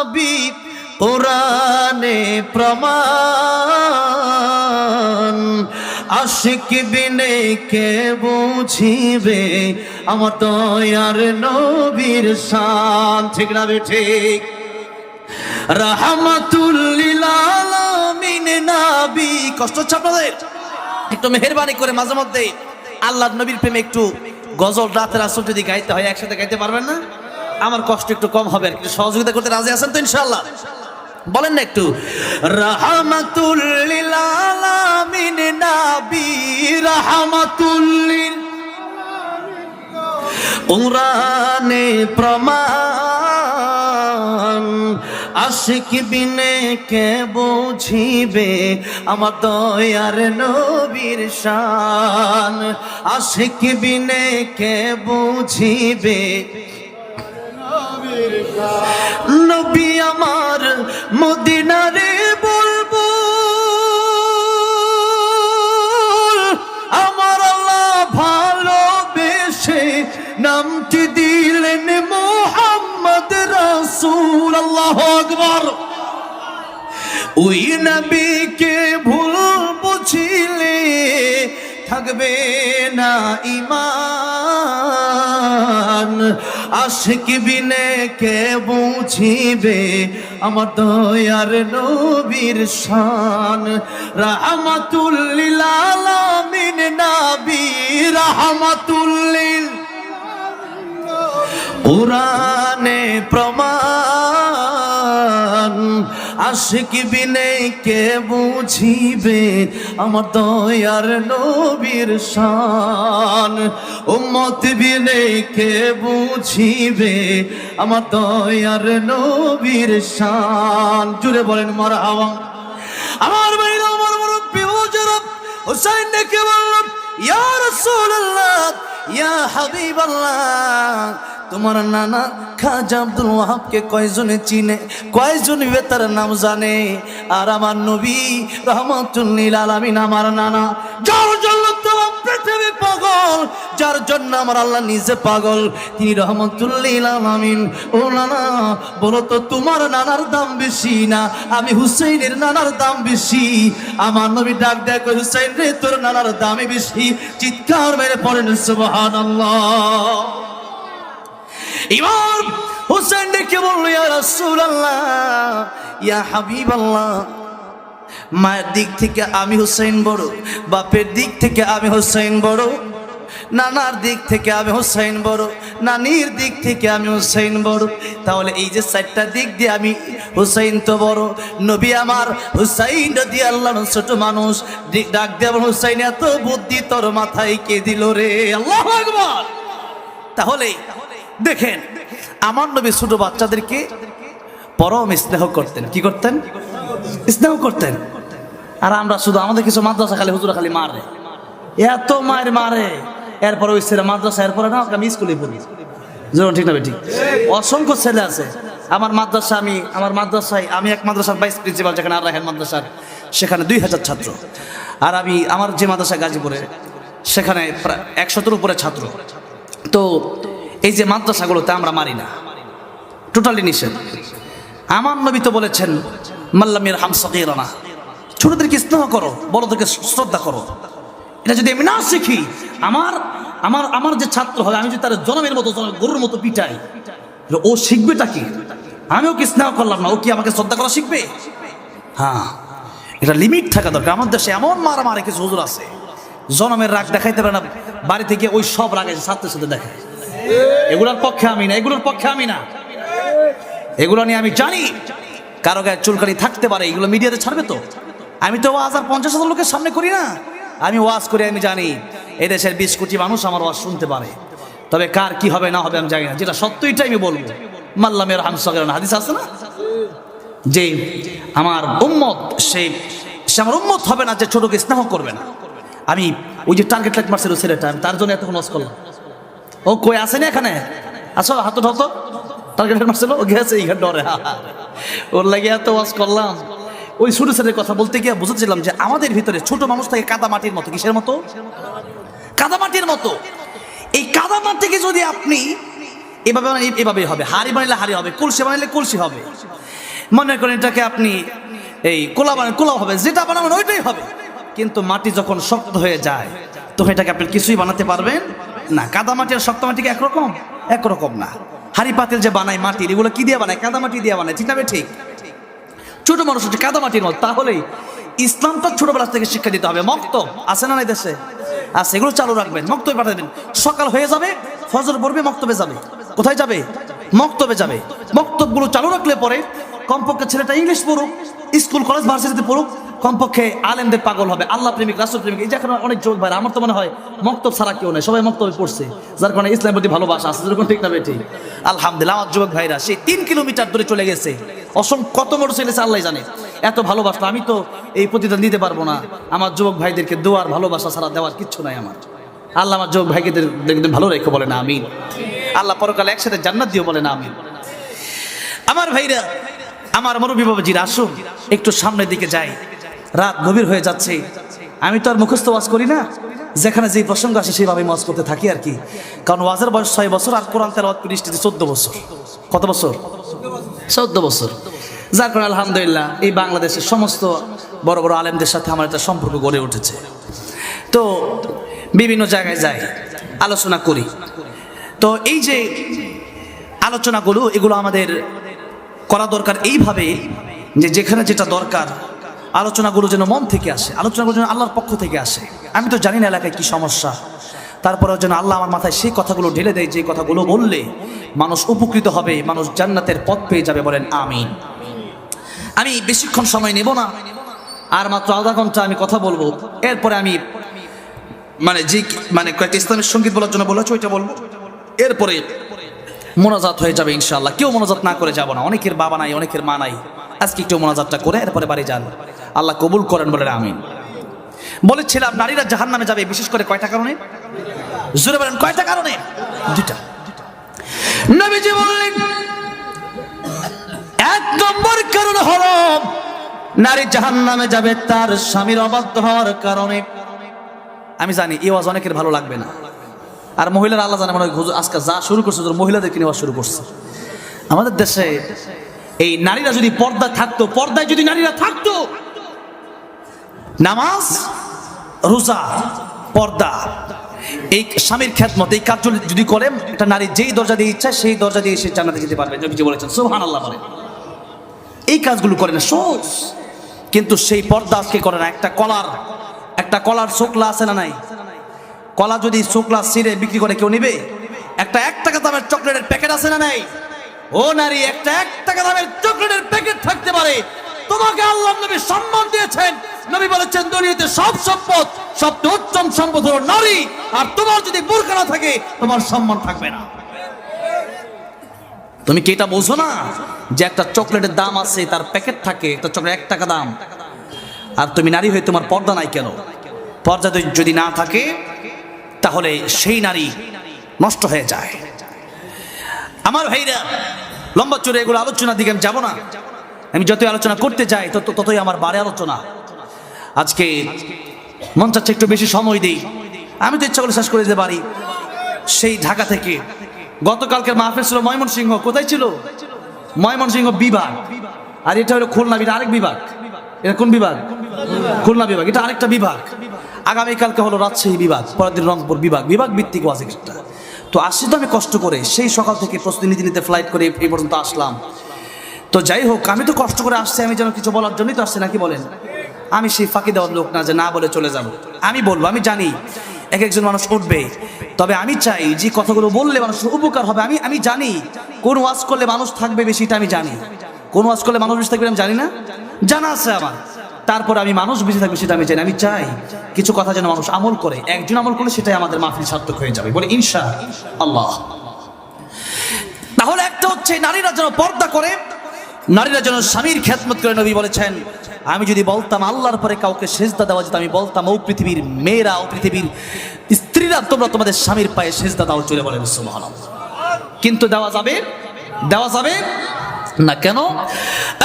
নবী কোরআনে প্রমাণ আশিক বিনে কে বুঝিবে আমার দয়ার নবীর শান ঠিক না ঠিক রাহমাতুল লিল আলামিন নবী কষ্ট হচ্ছে আপনাদের একটু মেহেরবানি করে মাঝে মধ্যে আল্লাহর নবীর প্রেমে একটু গজল রাতের আসর যদি গাইতে হয় একসাথে গাইতে পারবেন না আমার কষ্ট একটু কম হবে একটু সহযোগিতা করতে রাজি আছেন তো ইনশাআল্লাহ বলেন না একটু রাহমাতুল লিল আলামিন নবী রাহমাতুল লিল কোরআনে প্রমাণ আশিক বিনে কে বুঝিবে আমার দয়ার নবীর শান আশিক বিনে কে বুঝিবে নবী আমার মদিনারে বলবো আমার আল্লাহ ভালোবেসে নামটি দিলেন মুহাম্মদ রাসূল আল্লাহু আকবার ওই নবীকে ভুল বুঝিলে থাকবে না ঈমান আশিক বিনে কে বুঝিবে আমার দয়ার নবীর শান রাহমাতুল লিল আলামিন নবী রাহমাতুল লিল কোরআনে প্রমাণ আশিক বিনে কে বুঝিবে আমার দয়ার নবীর শান উম্মত বিনে কে বুঝিবে আমার দয়ার নবীর শান জুড়ে বলেন মারহাবা আমার ভাইরা আমার মুরব্বি হুজুর হুসাইন ডেকে বলল ইয়া রাসূলুল্লাহ ইয়া হাবিবাল্লাহ তোমার নানা খাজা আব্দুল ওয়াহাবকে কয়জনে চিনে কয়জন তার নাম জানে আর আমার নবী রহমাতুল লিল আলামিন আমার নানা যার জন্য তোমার পৃথিবী পাগল যার জন্য আমার আল্লাহ নিজে পাগল তিনি রহমাতুল লিল আলামিন ও নানা বলো তো তোমার নানার দাম বেশি না আমি হুসাইনের নানার দাম বেশি আমার নবী ডাক দেয় কই হুসাইন রে তোর নানার দামই বেশি চিৎকার মেরে পড়েন সুবহানাল্লাহ ইমাম হুসাইন ডেকে বলল ইয়া রাসূলুল্লাহ ইয়া হাবিবাল্লাহ মায়ের দিক থেকে আমি হুসাইন বড় বাপের দিক থেকে আমি হুসাইন বড় নানার দিক থেকে আমি হুসাইন বড় নানির দিক থেকে আমি হুসাইন বড় তাহলে এই যে চারটা দিক দিয়ে আমি হুসাইন তো বড় নবী আমার হুসাইন রাদিয়াল্লাহু আনহু ছোট মানুষ ডাক দিয়ে বলেন হুসাইন এত বুদ্ধি তোর মাথায় কে দিল রে আল্লাহু আকবার তাহলে দেখেন আমার নবী ছোট বাচ্চাদেরকে পরম স্নেহ করতেন কি করতেন স্নেহ করতেন আর আমরা শুধু আমাদের কিছু মাদ্রাসা খালি হুজুরা খালি মারে এত মায়ের মারে এরপরে ওই ছেলে মাদ্রাসা এরপরে না আমি স্কুলে পড়ি যেমন ঠিক না ঠিক অসংখ্য ছেলে আছে আমার মাদ্রাসায় আমি এক মাদ্রাসার ভাইস প্রিন্সিপাল যেখানে আর রাহেন মাদ্রাসার সেখানে 2000 ছাত্র আর আমি আমার যে মাদ্রাসা গাজীপুরে সেখানে প্রায় 100-এর উপরে ছাত্র তো এই যে মাদ্রাসাগুলোতে আমরা মারি না টোটালি নিষেধ আমার নবী তো বলেছেন মাল্লাম ইয়ারহাম সাগীরানা ছোটদেরকে স্নেহ করো বড়দেরকে শ্রদ্ধা করো এটা যদি আমি না শিখি আমার আমার আমার যে ছাত্র হবে আমি যদি তার জনমের মতো গরুর মতো পিটাই ও শিখবেটা কি আমিও কি স্নেহ করলাম না ও কি আমাকে শ্রদ্ধা করা শিখবে হ্যাঁ এটা লিমিট থাকা দরকার আমার দেশে এমন মারামারি কিছু হুজুর আছে জনমের রাগ দেখাইতে পারে না বাড়ি থেকে ওই সব রাগ এসে ছাত্রের সাথে দেখায় এগুলোর পক্ষে আমি না এগুলো নিয়ে আমি জানি কারো গায়ে চুলকানি থাকতে পারে এগুলো মিডিয়াতে ছাড়বে তো আমি তো ওয়াজ আর 50,000 লোকের সামনে করি না আমি ওয়াজ করে আমি জানি এদেশের 20 কোটি মানুষ আমার ওয়াজ শুনতে পারে তবে কার কি হবে না হবে আমি জানি না যেটা সত্য এটাই আমি বলবো মাল্লাম ইয়ারহাম সাগীরানা হাদিস আছে না যে আমার উম্মত সে আমার উম্মত হবে না যে ছোটকে স্নেহ করবে না আমি ওই যে টার্গেট লাইট মারছিল ছেলেটা আমি তার জন্য এতক্ষণ ওয়াজ করলাম ও কই আসে না এখানে আসো হাত ধরতো টার্গেট লাইট মারছিল ও গেছে এই ডরে ওর লাগে এত ওয়াজ করলাম ওই ছোট ছেলের কথা বলতে গিয়ে বুঝেছিলাম যে আমাদের ভিতরে ছোট মানুষ থাকে কাদা মাটির মতো কিসের মতো কাদা মাটির মতো এই কাদা মাটিকে যদি আপনি এভাবে বানালে এভাবেই হবে, হাড়ি বানালে হাড়ি হবে, কলসি বানালে কলসি হবে। মনে করেন এটাকে আপনি এই কোলা বানালে কোলাও হবে, যেটা বানাবেন ওইটাই হবে। কিন্তু মাটি যখন শক্ত হয়ে যায় তখন এটাকে আপনি কিছুই বানাতে পারবেন না। কাদা মাটি আর শক্ত মাটি কি একরকম? একরকম না। হাড়ি পাতিল যে বানায় মাটির, এগুলো কি দিয়ে বানায়? কাদা মাটি দিয়ে বানায়, ঠিক না? ঠিক। ছোট মানুষ হচ্ছে কাদা মাটির মতো। তাহলেই ইসলামটা ছোটবেলা থেকে শিক্ষা দিতে হবে। মক্তব আছে না নাই দেশে? আছে, এগুলো চালু রাখবেন। মক্তবে পাঠিয়ে দেবেন, সকাল হয়ে যাবে, ফজর পড়বে, মক্তবে যাবে। কোথায় যাবে? মক্তবে যাবে। মক্তবগুলো চালু রাখলে পরে কমপক্ষে ছেলেটা ইংলিশ পড়ুক, স্কুল কলেজ ভার্সিটিতে পড়ুক, কমপক্ষে আলেমদের পাগল হবে, আল্লাহ প্রেমিক, রাসূল প্রেমিক। এই যে এখন অনেক যুবক ভাই, আমার তো মনে হয় মক্তব ছাড়া কেউ নেই, সবাই মক্তবে পড়ছে, যার কারণে ইসলামের প্রতি ভালোবাসা আছে। যেরকম ঠিক না বেঠিক? আলহামদুলিল্লাহ, আমার যুবক ভাইরা সেই 3 কিলোমিটার দূরে চলে গেছে, অসংখ্য কত মোটর চলেছে আল্লাহ জানে, এত ভালোবাসলো। আমি তো এই প্রতিদান দিতে পারবো না। আমার যুবক ভাইদেরকে দোয়ার ভালোবাসা ছাড়া দেওয়ার কিচ্ছু নাই আমার। আল্লাহ আমার যুবক ভাইকে ভালো রেখে, বলে না আমিন। আল্লাহ পরকালে একসাথে জান্নাত দিও, বলে না আমিন। আমার ভাইরা, আমার মুরব্বী বাবাজিরা, আসুন একটু সামনের দিকে যাই। রাত গভীর হয়ে যাচ্ছে। আমি তো আর মুখস্থ ওয়াজ করি না, যেখানে যেই প্রসঙ্গ আসে সেইভাবে ওয়াজ করতে থাকি আর কি। কারণ ওয়াজের বয়স 6 বছর, আর কোরআন তেলাওয়াত করি 14 বছর। কত বছর? 14 বছর। যার কারণে আলহামদুলিল্লাহ এই বাংলাদেশের সমস্ত বড় বড় আলেমদের সাথে আমার একটা সম্পর্ক গড়ে উঠেছে। তো বিভিন্ন জায়গায় যাই, আলোচনা করি। তো এই যে আলোচনাগুলো, এগুলো আমাদের করা দরকার এইভাবে যে যেখানে যেটা দরকার আলোচনাগুলো যেন মন থেকে আসে, আলোচনাগুলো যেন আল্লাহর পক্ষ থেকে আসে। আমি তো জানি না এলাকায় কি সমস্যা, তারপরেও যেন আল্লাহ আমার মাথায় সেই কথাগুলো ঢেলে দেয়, যে কথাগুলো বললে মানুষ উপকৃত হবে, মানুষ জান্নাতের পথ পেয়ে যাবে, বলেন আমিন। আমি বেশিক্ষণ সময় নেব না, আর মাত্র আধা ঘন্টা আমি কথা বলবো। এরপরে আমি কয়েকটা ইসলামের সঙ্গীত বলার জন্য বলেছি, ওইটা বলবো। এরপরে মোনাজাত হয়ে যাবে ইনশাআল্লাহ। কেউ মোনাজাত না করে যাব না, অনেকের বাবা নাই, অনেকের মা নাই। আজকে একটু মোনাজাতটা করে এরপরে বাড়ি যান, আল্লাহ কবুল করেন, বলেন আমিন। বলেছিলাম নারীরা জাহান্নামে যাবে, বিশেষ করে কয়টা কারণে? জোরে বলেন, কয়টা কারণে? 2টা। নবীজি বললেন 1 নম্বর কারণ হলো নারী জাহান্নামে যাবে তার স্বামীর অবাধ্য হওয়ার কারণে। আমি জানি এই ওয়াজ অনেকের ভালো লাগবে না, আর মহিলারা আল্লাহ জানে, মানে আজকে যা শুরু করছে মহিলাদেরকে নেওয়া শুরু করছে। আমাদের দেশে এই নারীরা যদি পর্দা থাকতো, পর্দায় যদি নারীরা থাকতো, নামাজ, রোজা, পর্দা, এই স্বামীর খেদমত, এই কাজ যদি করে একটা নারী, যেই দরজা দিয়ে ইচ্ছা সেই দরজা দিয়ে সে জান্নাতে যেতে পারবে। নবীজি বলেছেন, সুবহানাল্লাহ বলেন। এই কাজগুলো করে না সহজ, কিন্তু সেই পর্দা আজকে করে না। একটা কলার চোখলা আছে না নাই? কলা যদি চোখলা ছিঁড়ে বিক্রি করে কেউ নেবে? একটা 1 টাকা দামের চকলেটের প্যাকেট আছে না নাই? ও নারী, একটা 1 টাকা দামের চকলেটের প্যাকেট থাকতে পারে, তোমাকে আল্লাহ নবী সম্মান দিয়েছেন। নবী বলেছেন, দুনিয়াতে সব সম্পদ, সবচেয়ে উত্তম সম্পদ হলো নারী, আর তোমার যদি বোরকা না থাকে তোমার সম্মান থাকবে না। তুমি কি এটা বোঝো না যে একটা চকলেটের দাম আছে, তার প্যাকেট থাকে, একটা চকলেট 1 টাকা দাম, আর তুমি নারী হয়ে তোমার পর্দা নাই কেন? পর্দা যদি না থাকে তাহলে সেই নারী নষ্ট হয়ে যায়। আমার ভাইরা, লম্বা চড়ে এগুলো আলোচনার দিকে আমি যাব না। আমি যতই আলোচনা করতে যাই ততই আমার বাড়ে আলোচনা। আজকে মন চাচ্ছে একটু বেশি সময় দিই। আমি তো ইচ্ছা করে শেষ করে দিতে পারি। সেই ঢাকা থেকে গতকালকের মাহফিল ছিল ময়মনসিংহ। কোথায় ছিল? ময়মনসিংহ বিভাগ, আর এটা হলো খুলনা, এটা আরেক বিভাগ। এটা কোন বিভাগ? খুলনা বিভাগ, এটা আরেকটা বিভাগ। আগামীকালকে হলো রাজশাহী বিভাগ, পরের দিন রংপুর বিভাগ। বিভাগ ভিত্তিক ওয়াজ একটা। তো আসছি তো আমি কষ্ট করে, সেই সকাল থেকে প্রস্তুতি নিতে ফ্লাইট করে এই পর্যন্ত আসলাম। তো যাই হোক, আমি তো কষ্ট করে আসছি, আমি যেন কিছু বলার জন্যই তো আসছি, নাকি বলেন? আমি সেই ফাঁকি দেওয়ার লোক না যে না বলে চলে যাব। আমি বলবো, আমি জানি একজন মানুষ উঠবে, তবে আমি চাই যে কথাগুলো বললে মানুষের উপকার হবে। আমি জানি কোন ওয়াজ করলে মানুষ থাকবে বেশি, এটা আমি জানি। কোন ওয়াজ করলে মানুষ বেশি থাকবে আমি জানি না, জানা আছে আমার। তারপর আমি মানুষ বেশি থাকবে সেটা আমি জানি। আমি চাই কিছু কথা যেন মানুষ আমল করে, একজন আমল করলে সেটাই আমাদের মাহফিল সার্থক হয়ে যাবে, বলে ইনশাআল্লাহ। তাহলে একটা হচ্ছে নারীরা যেন পর্দা করে, নারীরা যেন স্বামীর খেদমত করে। নবী বলেছেন, আমি যদি বলতাম আল্লাহর পরে কাউকে সেজদা দেওয়া যেত, আমি বলতাম ও পৃথিবীর মেয়েরা, ও পৃথিবীর স্ত্রীরা, তোমরা তোমাদের স্বামীর পায়ে সেজদা দাও। চলে বলেন সুবহানাল্লাহ। কিন্তু দেওয়া যাবে না কেন?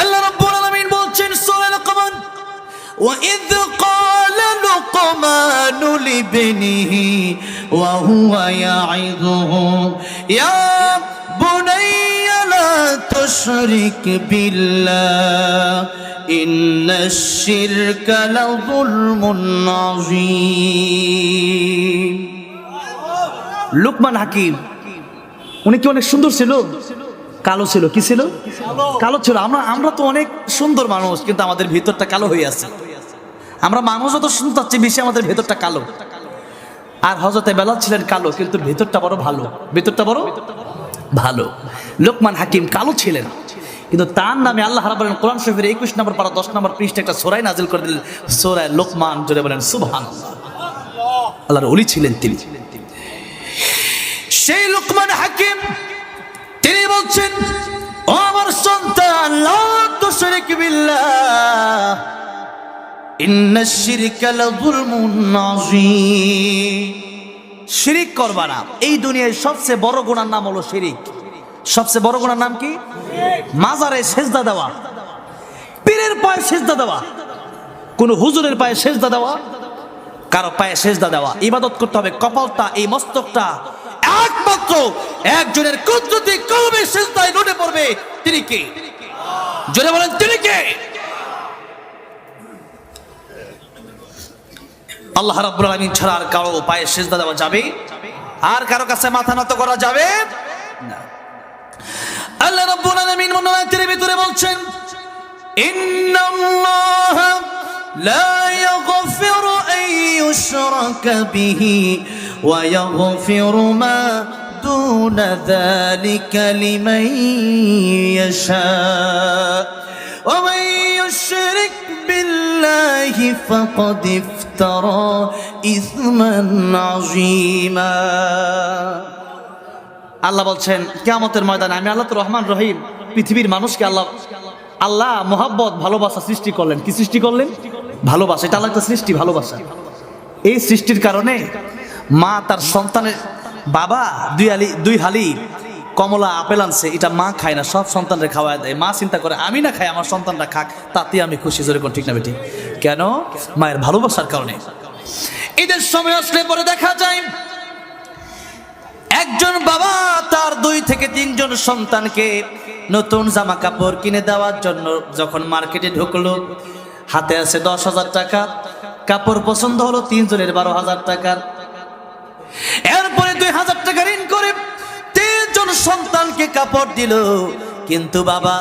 আল্লাহ রাব্বুল আলামিন বলছেন সূরা লোকমান, وَإِذْ قَالَ لُقْمَانُ لِابْنِهِ وَهُوَ يَعِظُهُ يَا বুনাইয়া লা তুশরিক বিল্লাহ ইন্নাশ শিরকা লাযুলমুন আযীম। লুকমান হাকিম উনি কি অনেক সুন্দর ছিল? কালো ছিল। কি ছিল? কালো ছিল। আমরা তো অনেক সুন্দর মানুষ, কিন্তু আমাদের ভিতরটা কালো হয়ে আছে। আমরা মানুষ যত সুন্দর চাচ্ছি, বেশি আমাদের ভেতরটা কালো। আর হযরতে বেলাল ছিলেন কালো, কিন্তু ভেতরটা বড় ভালো। ভেতরটা বড় ভালো। লোকমান হাকিম কালো ছিলেন, কিন্তু তার নামে আল্লাহ রাব্বুল আলামিন কোরআন শরীফের 21 নম্বর পারা 10 নম্বর পৃষ্ঠায় একটা সূরা নাযিল করে দিলেন, সূরা লোকমান। জোরে বলেন সুবহানাল্লাহ। আল্লাহর ওলি ছিলেন তিনি। সেই লোকমান হাকিম তিনি বলছেন, ও আমার সন্তান, লা তুশরিক বিল্লাহ ইন্নাশ শিরকা লাযুলমুন আযীম। শিরিক করবা না। এই দুনিয়ায় সবচেয়ে বড় গুনার নাম হলো শিরিক। সবচেয়ে বড় গুনার নাম কি? মাজারে সেজদা দেওয়া, পীরের পায়ে সেজদা দেওয়া, কোন হুজুরের পায়ে সেজদা দেওয়া, কারো পায়ে সেজদা দেওয়া। ইবাদত করতে হবে কপালটা, এই মস্তকটা একমাত্র একজনের কুদরতি কলবের সেজদায় লুটে পড়বে। তিনি কে? জোরে বলেন, তিনি কে? আল্লাহ রাব্বুল আলামিন ছাড়া আর কারো পায়ে সিজদা দেওয়া যাবে? আর কারো কাছে মাথা নত করা যাবে না। আল্লাহ রাব্বুল আলামিন মুনাফিকের ভিতরে বলছেন, ইন্নাল্লাহা লা ইয়াগফিরু আন ইউশরাকা বিহি ওয়া ইয়াগফিরু মা দুনা যালিকা লিমান ইয়াশা ওয়া মান ইউশরিক বিল্লাহি ফাকাদ ইফতারা ইসমান আযীমা। আল্লাহ বলছেন কিয়ামতের ময়দানে আমি আল্লাহ তো রহমান রহিম, পৃথিবীর মানুষকে আল্লাহ মোহাব্বত ভালোবাসা সৃষ্টি করলেন। কি সৃষ্টি করলেন? ভালোবাসা। এটা আল্লাহ একটা সৃষ্টি, ভালোবাসা। এই সৃষ্টির কারণে মা তার সন্তানের, বাবা দুই হালি কমলা আপেল আনছে, এটা মা খায় না, সব সন্তানরা খাওয়ায় দেয়। মা চিন্তা করে আমি না খাই, আমার সন্তানরা খাক, তাতে আমি খুশি। জোরে কোন ঠিক না বেটি? কেন? মায়ের ভালোবাসার কারণে। ঈদের সময় আসলে পরে দেখা যায় একজন বাবা তার 2 থেকে 3 জন সন্তানকে নতুন জামা কাপড় কিনে দেওয়ার জন্য যখন মার্কেটে ঢুকলো, হাতে আছে 10,000 টাকা, কাপড় পছন্দ হলো 3 জনের 12,000 টাকার। এরপরে 2,000 টাকা ঋণ করে 3 জন সন্তানকে কাপড় দিল, কিন্তু বাবা